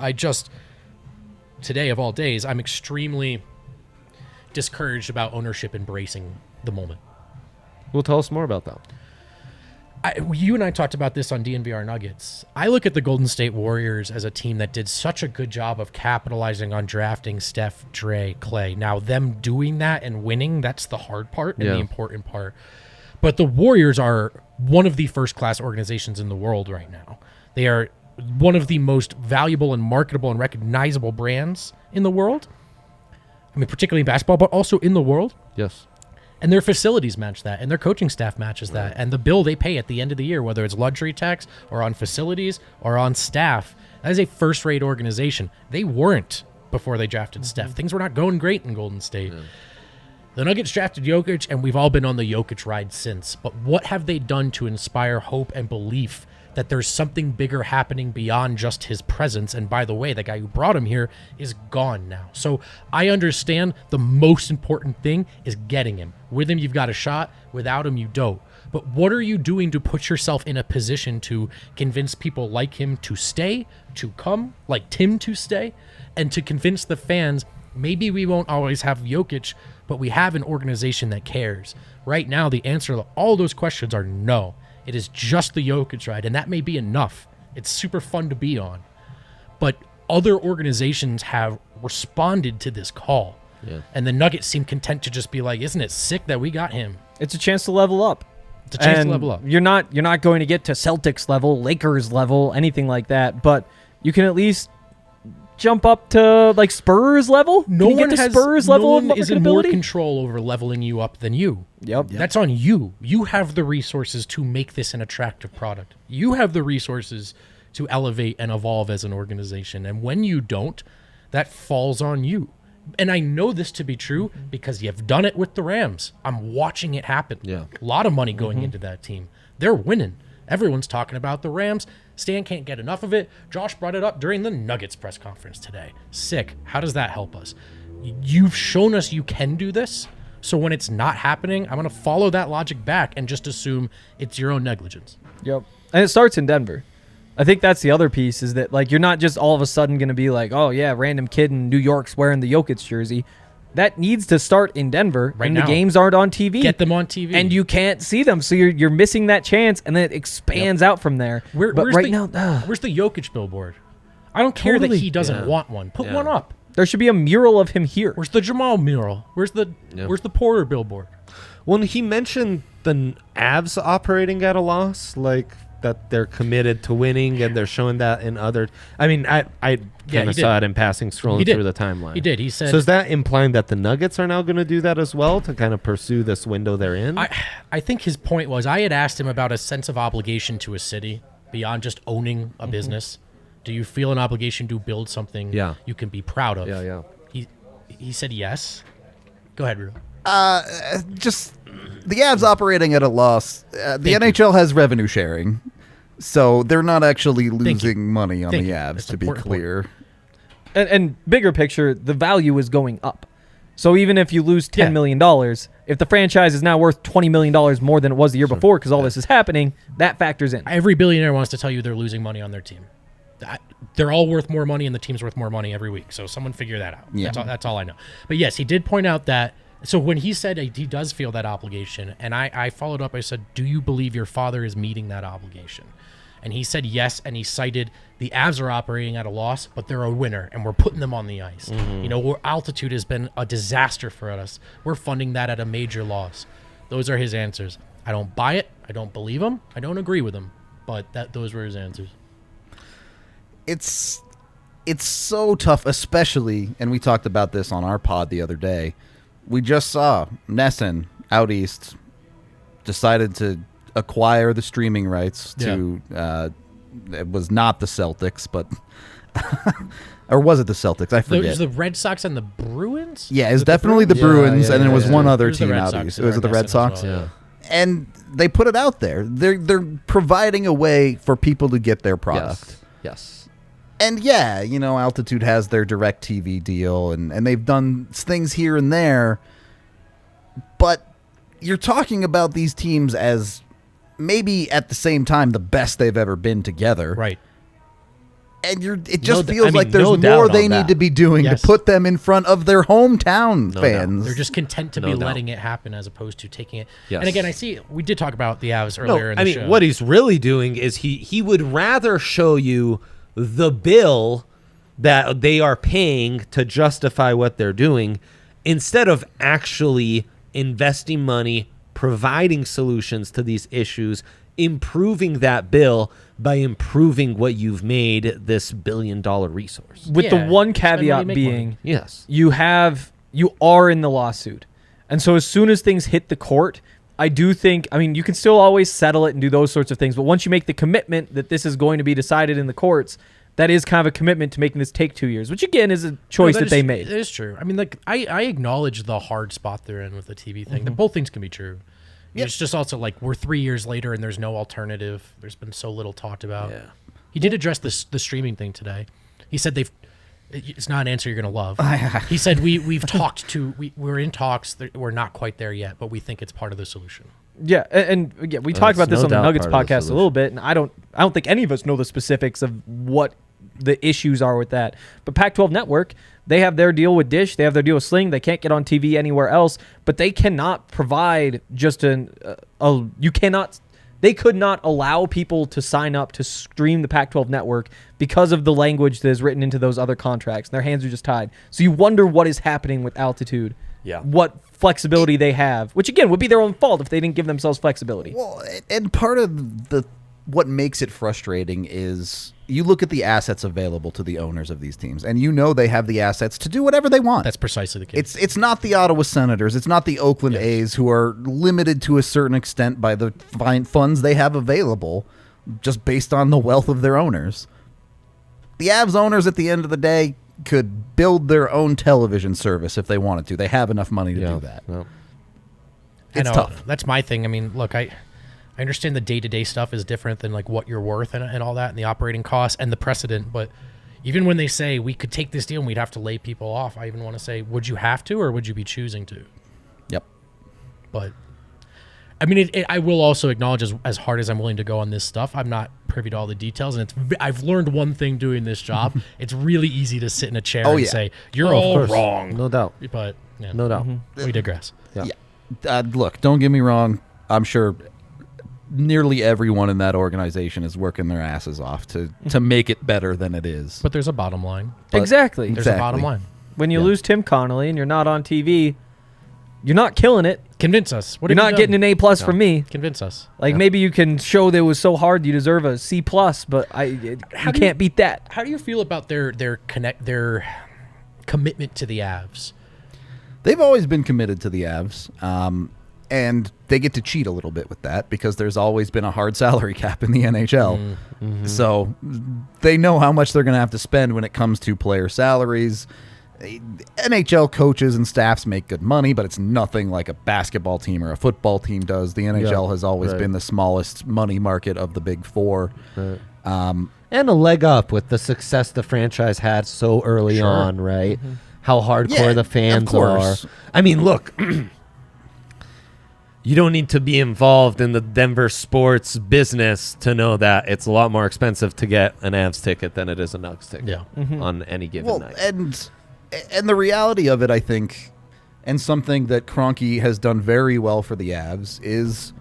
Today of all days, I'm extremely discouraged about ownership embracing the moment. Well, tell us more about that. You and I talked about this on DNVR Nuggets. I look at the Golden State Warriors as a team that did such a good job of capitalizing on drafting Steph, Dre, Clay. Now, them doing that and winning, that's the hard part and Yeah. the important part. But the Warriors are one of the first-class organizations in the world right now. They are one of the most valuable and marketable and recognizable brands in the world. I mean, particularly in basketball, but also in the world. Yes. And their facilities match that, and their coaching staff matches that, and the bill they pay at the end of the year, whether it's luxury tax or on facilities or on staff, that is a first-rate organization. They weren't before they drafted Steph. Things were not going great in Golden State. The Nuggets drafted Jokic, and we've all been on the Jokic ride since. But what have they done to inspire hope and belief that there's something bigger happening beyond just his presence? And by the way, the guy who brought him here is gone now. So I understand the most important thing is getting him. With him, you've got a shot. Without him, you don't. But what are you doing to put yourself in a position to convince people like him to stay, to come, like Tim to stay, and to convince the fans maybe we won't always have Jokic, but we have an organization that cares? Right now, the answer to all those questions are no. It is just the Jokic ride, and that may be enough. It's super fun to be on. But other organizations have responded to this call. Yeah. And the Nuggets seem content to just be like, isn't it sick that we got him? It's a chance to level up. It's a chance And to level up. You're not going to get to Celtics level, Lakers level, anything like that, but you can at least jump up to like Spurs level. No Can you one get to has Spurs no level of one is in more marketability? control over leveling you up than you. Yep. That's on you. You have the resources to make this an attractive product. You have the resources to elevate and evolve as an organization. And when you don't, that falls on you. And I know this to be true because you've done it with the Rams. I'm watching it happen. Yeah. A lot of money going into that team. They're winning. Everyone's talking about the Rams. Stan can't get enough of it. Josh brought it up during the Nuggets press conference today. Sick. How does that help us? You've shown us you can do this. So when it's not happening, I'm going to follow that logic back and just assume it's your own negligence. Yep. And it starts in Denver. I think that's the other piece is that, like, you're not just all of a sudden going to be like, oh, yeah, random kid in New York's wearing the Jokic jersey. That needs to start in Denver. Right and now. the games aren't on TV. Get them on TV. And you can't see them. So you're missing that chance, and then it expands out from there. But where's right the, now, where's the Jokic billboard? I don't care that Totally. he doesn't Yeah. want one. Put Yeah. one up. there should be a mural of him here. Where's the Jamal mural? Where's the Porter billboard? When he mentioned the Avs operating at a loss, like that they're committed to winning and they're showing that in other. I mean, I Yeah, kind he of did. saw it in passing, scrolling He did. through the timeline. He did. He said. So is that implying that the Nuggets are now going to do that as well to kind of pursue this window they're in? I think his point was I had asked him about a sense of obligation to a city beyond just owning a business. Do you feel an obligation to build something Yeah. you can be proud of? yeah. He said yes. Go ahead, Rudo. Just the Avs operating at a loss. The you. NHL has revenue sharing, so they're not actually you. losing money on Thank the you. Avs, That's to an be important clear. And bigger picture, the value is going up. So even if you lose $10 Yeah. million, if the franchise is now worth $20 million more than it was the year before because all this is happening, that factors in. Every billionaire wants to tell you they're losing money on their team. They're all worth more money, and the team's worth more money every week. So someone figure that out. Yeah. That's all I know. But yes, he did point out that. So when he said he does feel that obligation, and I followed up, I said, do you believe your father is meeting that obligation? And he said yes, and he cited the Avs are operating at a loss, but they're a winner, and we're putting them on the ice. You know, altitude has been a disaster for us. We're funding that at a major loss. Those are his answers. I don't buy it. I don't believe him. I don't agree with him. But those were his answers. It's so tough, especially, and we talked about this on our pod the other day. We just saw Nesson out east decided to acquire the streaming rights to. It was not the Celtics, but or was it the Celtics? I It was forget. the Red Sox and the Bruins? Yeah, it's Was it the definitely the Bruins? Bruins, Yeah, and then it was yeah, one yeah. other It was the team Red out Sox east. that It was are the Red messing as Sox. well. Yeah. And they put it out there. They're providing a way for people to get their product. Yes. And yeah, you know, Altitude has their direct TV deal, and they've done things here and there. But you're talking about these teams as maybe at the same time the best they've ever been together. Right. And it just No- feels I mean, like there's no doubt more on they that. need to be doing Yes. to put them in front of their hometown No fans. They're just content to No be doubt. letting it happen as opposed to taking it. Yes. And again, I see we did talk about the Avs No, earlier in the I mean, show. what he's really doing is he would rather show you the bill that they are paying to justify what they're doing instead of actually investing money, providing solutions to these issues, improving that bill by improving what you've made this billion-dollar resource. With Yeah, the one spend money, caveat make being money. Yes. you are in the lawsuit. And so as soon as things hit the court, I do think, I mean, you can still always settle it and do those sorts of things. But once you make the commitment that this is going to be decided in the courts, that is kind of a commitment to making this take 2 years, which again is a choice that they made. It is true. I mean, like I acknowledge the hard spot they're in with the TV thing. That both things can be true. It's just also like we're 3 years later and there's no alternative. There's been so little talked about. Yeah. He did address the streaming thing today. He said it's not an answer you're gonna love. He said we've talked to we're in talks. We're not quite there yet, but we think it's part of the solution. Yeah, and again, we talked about That's this no on the doubt Nuggets part of the podcast a little bit, and I don't think any of us know the specifics of what the issues are with that. But Pac-12 Network, they have their deal with Dish, they have their deal with Sling. They can't get on TV anywhere else, but they cannot provide just they could not allow people to sign up to stream the Pac-12 Network because of the language that is written into those other contracts. Their hands are just tied. So you wonder what is happening with Altitude. Yeah. What flexibility they have, which again would be their own fault if they didn't give themselves flexibility. Well, and part of what makes it frustrating is you look at the assets available to the owners of these teams, and you know they have the assets to do whatever they want. That's precisely the case. It's not the Ottawa Senators, it's not the Oakland A's who are limited to a certain extent by the funds they have available, just based on the wealth of their owners. The Avs owners, at the end of the day, could build their own television service if they wanted to. They have enough money to do that. Yeah. It's I know, tough. That's my thing. I mean, look, I understand the day-to-day stuff is different than like what you're worth and all that and the operating costs and the precedent. But even when they say we could take this deal and we'd have to lay people off, I even want to say, would you have to or would you be choosing to? Yep. But I mean, I will also acknowledge as hard as I'm willing to go on this stuff, I'm not privy to all the details. And I've learned one thing doing this job. It's really easy to sit in a chair and say, you're all wrong. No doubt. But yeah, No doubt. we digress. Yeah. Look, don't get me wrong. I'm sure nearly everyone in that organization is working their asses off to make it better than it is. But there's a bottom line. Exactly. There's a bottom line. When you lose Tim Connolly and you're not on TV, you're not killing it. Convince us. What You're have not you getting done? an A+ from me. Convince us. Like maybe you can show that it was so hard you deserve a C+, but you can't beat that. How do you feel about their commitment to the Avs? They've always been committed to the Avs, and they get to cheat a little bit with that because there's always been a hard salary cap in the NHL. So they know how much they're going to have to spend when it comes to player salaries. NHL coaches and staffs make good money, but it's nothing like a basketball team or a football team does. The NHL has always been the smallest money market of the big four. Right. And a leg up with the success the franchise had so early on, right? How hardcore the fans are. I mean, look, you don't need to be involved in the Denver sports business to know that it's a lot more expensive to get an Avs ticket than it is a Nuggets ticket on any given night. And the reality of it, I think, and something that Kroenke has done very well for the Avs is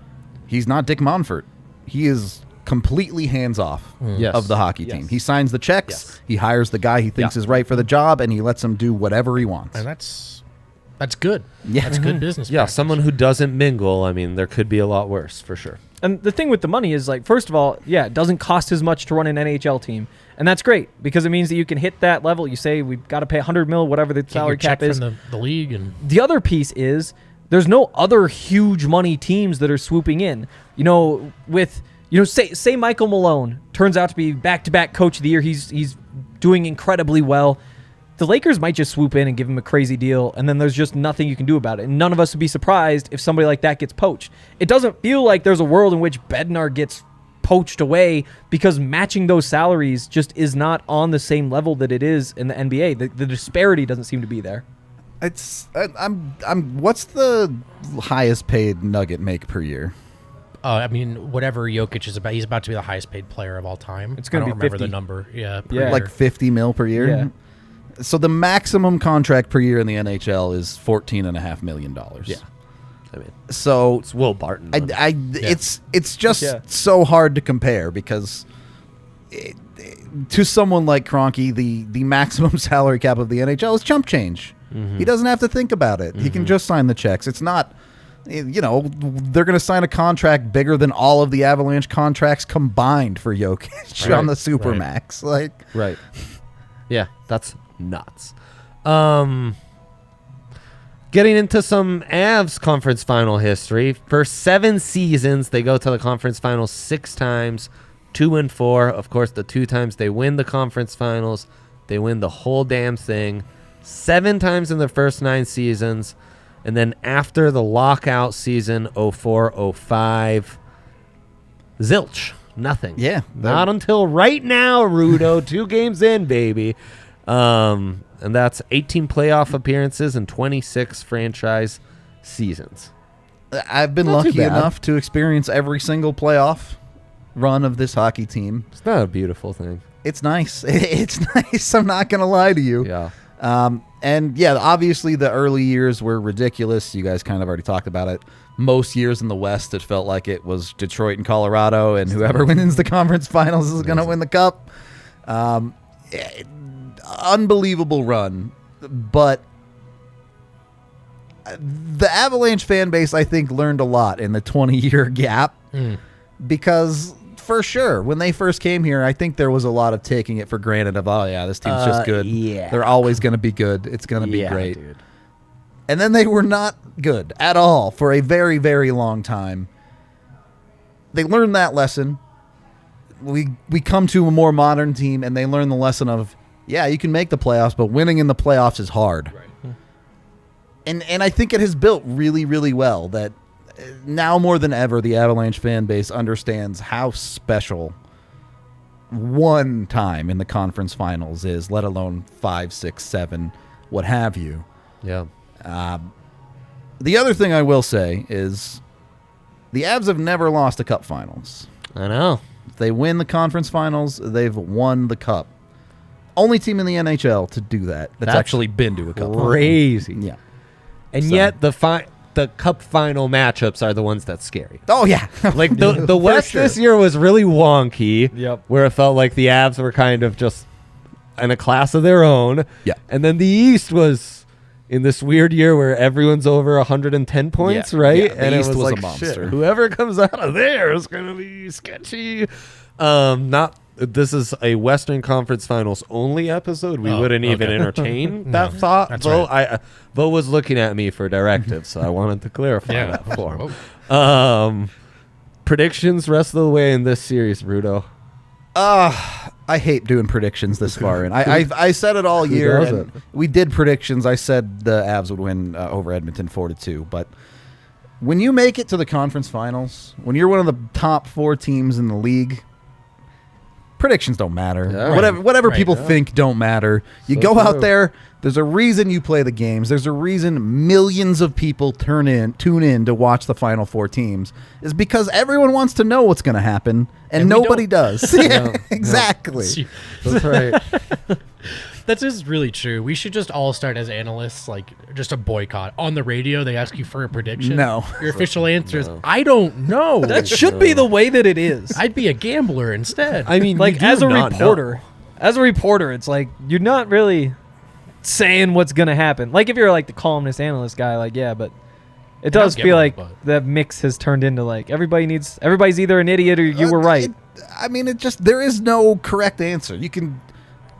he's not Dick Monfort. He is completely hands-off of the hockey team. He signs the checks, he hires the guy he thinks is right for the job, and he lets him do whatever he wants. And that's good. Yeah. That's good business. Yeah, practice. someone who doesn't mingle, I mean, there could be a lot worse, for sure. And the thing with the money is, like, first of all, it doesn't cost as much to run an NHL team. And that's great because it means that you can hit that level. You say we've got to pay $100 million, whatever the salary cap is. From the league. And the other piece is there's no other huge money teams that are swooping in. Say Michael Malone turns out to be back-to-back coach of the year. He's doing incredibly well. The Lakers might just swoop in and give him a crazy deal, and then there's just nothing you can do about it. And none of us would be surprised if somebody like that gets poached. It doesn't feel like there's a world in which Bednar gets poached away because matching those salaries just is not on the same level that it is in the NBA. The disparity doesn't seem to be there. What's the highest paid Nugget make per year? I mean, whatever Jokic is about, he's about to be the highest paid player of all time. It's going to be 50. I don't remember the number. Yeah. Like $50 million per year? Yeah. So the maximum contract per year in the NHL is $14.5 million. Yeah. I mean, so it's Will Barton. It's just so hard to compare because to someone like Kroenke, the maximum salary cap of the NHL is chump change. He doesn't have to think about it. He can just sign the checks. It's not, they're going to sign a contract bigger than all of the Avalanche contracts combined for Jokic on the Supermax. Right. Yeah, that's nuts. Getting into some Avs conference final history. For 7 seasons, they go to the conference finals 6 times, 2-4. Of course, the 2 times they win the conference finals, they win the whole damn thing. 7 times in the first 9 seasons. And then after the lockout season, 04-05, zilch. Nothing. Yeah. Not until right now, Rudo. 2 games in, baby. And that's 18 playoff appearances and 26 franchise seasons. I've been lucky enough to experience every single playoff run of this hockey team. It's not a beautiful thing. It's nice. It's nice. I'm not going to lie to you. Yeah. And yeah, obviously the early years were ridiculous. You guys kind of already talked about it. Most years in the West, it felt like it was Detroit and Colorado, and whoever wins the conference finals is going to win the cup. Unbelievable run, but the Avalanche fan base, I think, learned a lot in the 20-year gap because for sure, when they first came here, I think there was a lot of taking it for granted of, oh yeah, this team's just good. Yeah. They're always going to be good. It's going to be great. Dude. And then they were not good at all for a very, very long time. They learned that lesson. We come to a more modern team, and they learn the lesson of yeah, you can make the playoffs, but winning in the playoffs is hard. Right. And I think it has built really, really well that now more than ever, the Avalanche fan base understands how special one time in the conference finals is, let alone 5, 6, 7, what have you. Yeah. The other thing I will say is the Avs have never lost a cup finals. I know. If they win the conference finals, they've won the cup. Only team in the NHL to do that that's actually been to a cup Crazy. final. Yeah. And So- yet the cup final matchups are the ones that scare you. Oh, yeah. Like the West sure. this year was really wonky. Yep. Where it felt like the Avs were kind of just in a class of their own. Yeah. And then the East was in this weird year where everyone's over 110 points, Yeah. right? Yeah, the and East it was was a like, monster. shit, whoever comes out of there is going to be sketchy. This is a Western Conference Finals only episode. We Oh, wouldn't even okay. entertain No, that thought. that's Bo, right. Bo was looking at me for directives, so I wanted to clarify Yeah. that for him. Oh. Predictions rest of the way in this series, Rudo. I hate doing predictions this far in. I said it all year. doesn't? And we did predictions. I said the Avs would win over Edmonton 4-2. But when you make it to the conference finals, when you're one of the top 4 teams in the league, predictions don't matter. Yeah. Whatever Right. people think don't matter. You So go out true. there. There's a reason you play the games. There's a reason millions of people tune in to watch the Final Four teams. Is because everyone wants to know what's going to happen, and And we nobody don't. does. Yeah, exactly. That's right. That is really true. We should just all start as analysts, like just a boycott. On the radio, they ask you for a prediction. No. Your official answer is, I don't know. That should be the way that it is. I'd be a gambler instead. I mean, Like you do as a not reporter, it's like you're not really saying what's gonna happen. Like if you're like the columnist analyst guy, like yeah, but it does I'll feel give like them, but- that mix has turned into like everybody's either an idiot or you were right. There is no correct answer. You can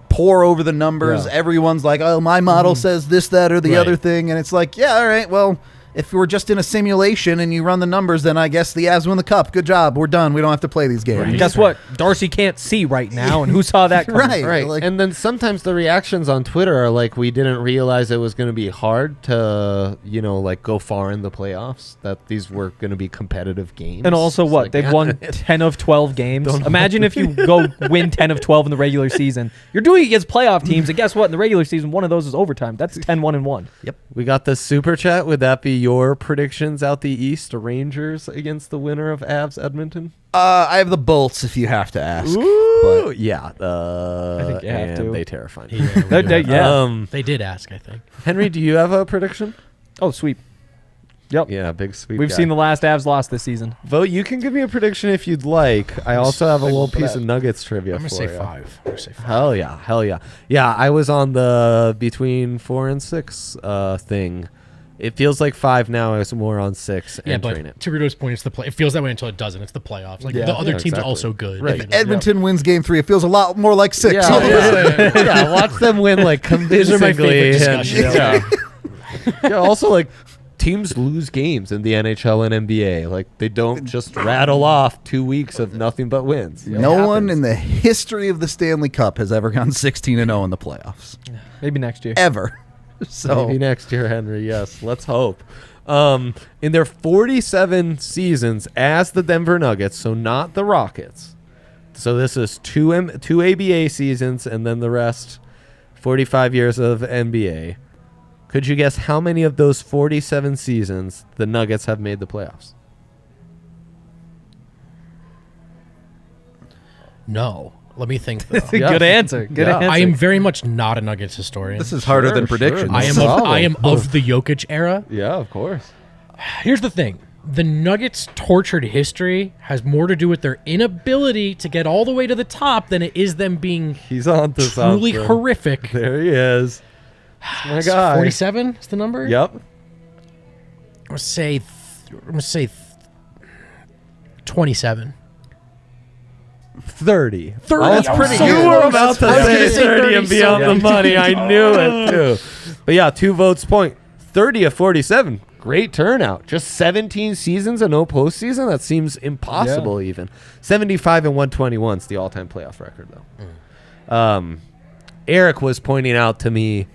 pour over the numbers. Yeah. Everyone's like, oh, my model says this, that, or the Right. other thing. And it's like, yeah, all right, well, if we're just in a simulation and you run the numbers, then I guess the Avs win the cup. Good job. We're done. We don't have to play these games. Right. Guess what? Darcy can't see right now, and who saw that coming? Right. Right. Like- and then sometimes the reactions on Twitter are like, we didn't realize it was going to be hard to, like go far in the playoffs, that these were going to be competitive games. And also, It's what? like, They've yeah. won 10 of 12 games. Imagine if you go win 10 of 12 in the regular season. You're doing it against playoff teams, and guess what? In the regular season, one of those is overtime. That's 10-1-1. Yep. We got the super chat. Would that be your predictions out the East? Rangers against the winner of Avs Edmonton? I have the Bolts if you have to ask. Ooh, But yeah. I think you have and to. they terrify me. Yeah, we do. Yeah. They did ask, I think. Henry, do you have a prediction? Oh, sweep. Yep. Yeah, big sweep. We've guy. seen the last Avs loss this season. Vote. You can give me a prediction if you'd like. I also have a little piece of Nuggets trivia I'm going to for say you. 5. I'm going to say 5. Hell yeah, hell yeah. Yeah, I was on the between 4 and 6 thing. It feels like 5 now. I was more on 6 Yeah, entering but it. to Rudo's point, it's the play. It feels that way until it doesn't. It's the playoffs. Like Yeah. the other Yeah, teams exactly. are also good. Right. You know? Edmonton wins game 3. It feels a lot more like 6. Yeah, watch them win like These are my convincingly. favorite and- discussions. yeah. Also, like teams lose games in the NHL and NBA. Like they don't just rattle off 2 weeks of nothing but wins. No one in the history of the Stanley Cup has ever gone 16-0 in the playoffs. Maybe next year. Ever. So Maybe next year, Henry. Yes, let's hope. In their 47 seasons as the Denver Nuggets, so not the Rockets. So this is two ABA seasons and then the rest 45 years of NBA. Could you guess how many of those 47 seasons the Nuggets have made the playoffs? No. Let me think, though. Yeah. Good answer. Good Yeah. answer. I am very much not a Nuggets historian. this is harder than predictions. I am Solid. I am of the Jokic era. Yeah, of course. Here's the thing. The Nuggets' tortured history has more to do with their inability to get all the way to the top than it is them being He's on to truly something. horrific. There he is. My guy. 47 is the number? Yep. I'm going to say 27. 30. 30. That's pretty So good. You close. were about to I was say gonna say 30 and be on the 37. money. I knew it, too. But yeah, 2 votes point. 30 of 47. Great turnout. Just 17 seasons and no postseason? That seems impossible even. 75 and 121 is the all-time playoff record, though. Eric was pointing out to me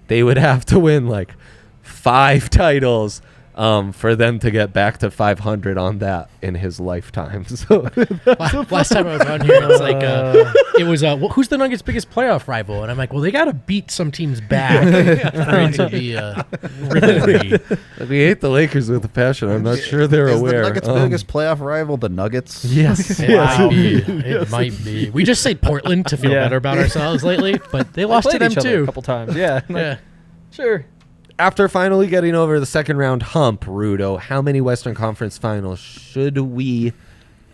they would have to win like 5 titles for them to get back to 500 on that in his lifetime. So Last time I was on here, it's like it was who's the Nuggets' biggest playoff rival? And I'm like, well, they got to beat some teams back for it to be a rivalry. we hate the Lakers with a passion. I'm not sure they're Is aware. the Nuggets' biggest playoff rival the Nuggets? Yes. It might be. It might be. We just say Portland to feel better about ourselves lately, but they lost to Played them each other too. a couple times. Yeah. Yeah. Sure. After finally getting over the second round hump, Rudo, how many Western Conference Finals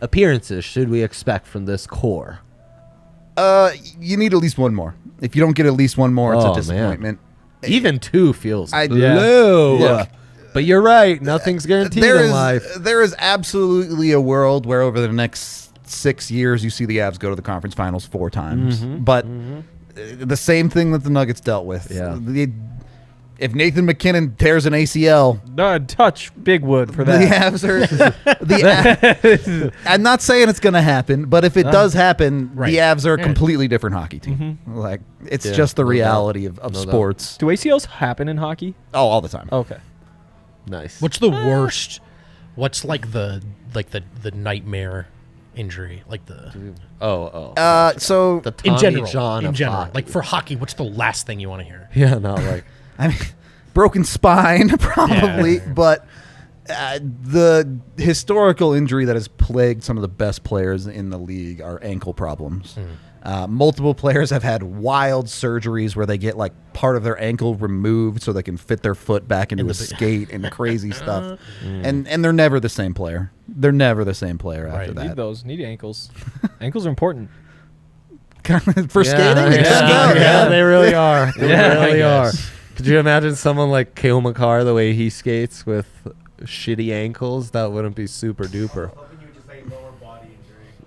appearances should we expect from this core? You need at least one more. If you don't get at least one more, it's Oh, a disappointment. Even 2 feels Yeah. low. Look, But you're right. Nothing's guaranteed in life. there is absolutely a world where over the next 6 years you see the Avs go to the conference finals 4 times. But the same thing that the Nuggets dealt with. Yeah. If Nathan MacKinnon tears an ACL, Touch big wood for the that. Avs are I'm not saying it's going to happen, but if it does happen, Right. the Avs are a completely different hockey team. Like it's Yeah, just the no reality of No doubt. sports. Do ACLs happen in hockey? Oh, all the time. Okay. Nice. What's the worst? What's like the nightmare injury? Like the So the in Tommy general, John in of general, hockey. like for hockey, what's the last thing you want to hear? Yeah, not like I mean, broken spine probably, Yeah. but the historical injury that has plagued some of the best players in the league are ankle problems. Multiple players have had wild surgeries where they get like part of their ankle removed so they can fit their foot back into a skate and crazy stuff. And they're never the same player. They're never the same player after Right. Need that. those. Need ankles. Ankles are important. For skating, yeah, they really are. They Yeah, really I are. guess. Could you imagine someone like Cale Makar the way he skates with shitty ankles? That wouldn't be super duper.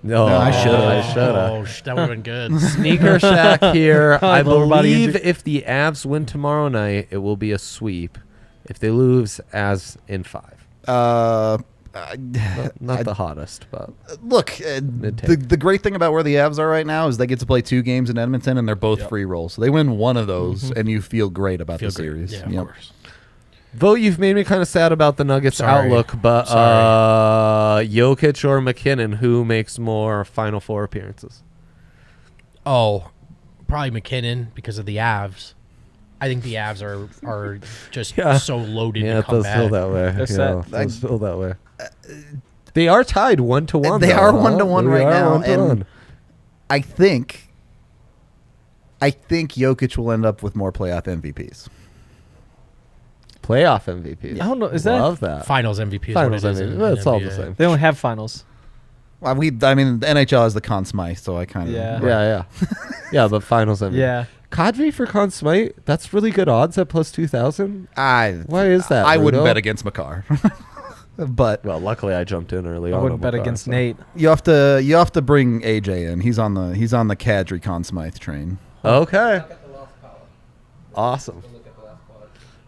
No, I shoulda. I shoulda. Oh, that would have been good. Sneaker Shack here. I Lower body believe injury. if the Avs win tomorrow night, it will be a sweep. If they lose, as in 5. Not the hottest, but Look, Mid-take. the great thing about where the Avs are right now is they get to play 2 games in Edmonton, and they're both free rolls. So they win one of those, and you feel great about the series. Yeah, of Yep. course. Vote, you've made me kind of sad about the Nuggets Sorry. outlook, but Jokic or MacKinnon, who makes more Final Four appearances? Oh, probably MacKinnon because of the Avs. I think the Avs are just Yeah. so loaded Yeah, to it come does back. feel that way. They're Yeah, set. it does feel that way. They are tied 1-1. They though, are huh? 1-1 They right are now, 1-1. and I think Jokic will end up with more playoff MVPs. Playoff MVP. I don't know. Is that Love that. Finals MVP is Finals what it is. MVP. in That's all the NBA. same. they don't have finals? Well, I mean, the NHL has the Conn Smythe, so I kind of Yeah. Yeah. Yeah, but Finals MVP. Yeah. Kadri for Conn Smythe, that's really good odds at plus 2,000. Why is that, I wouldn't Rudo? bet against Makar, but Well, luckily I jumped in early I on. wouldn't bet Makar, against so. Nate. you have to bring AJ in. He's on the Kadri Conn Smythe train. Okay. Awesome.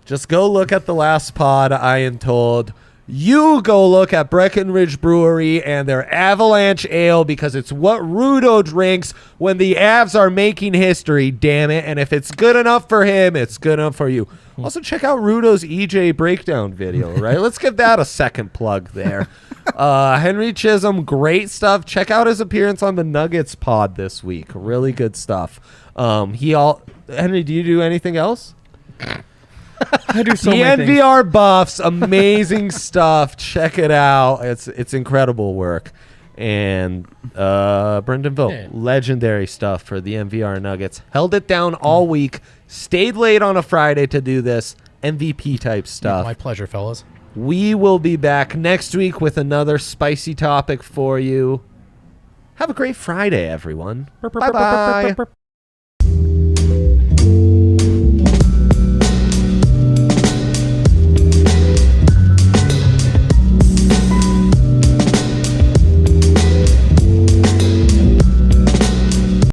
Just go look at the last pod, I am told. You go look at Breckenridge Brewery and their Avalanche Ale because it's what Rudo drinks when the Avs are making history, damn it. And if it's good enough for him, it's good enough for you. Also, check out Rudo's EJ breakdown video, right? Let's give that a second plug there. Henry Chisholm, great stuff. Check out his appearance on the Nuggets pod this week. Really good stuff. Henry, do you do anything else? I do so The many things. NVR buffs, amazing stuff. Check it out. It's incredible work. And Brendan Vogt, Yeah. legendary stuff for the NVR Nuggets. Held it down all week. Stayed late on a Friday to do this MVP type stuff. My pleasure, fellas. We will be back next week with another spicy topic for you. Have a great Friday, everyone. Bye-bye.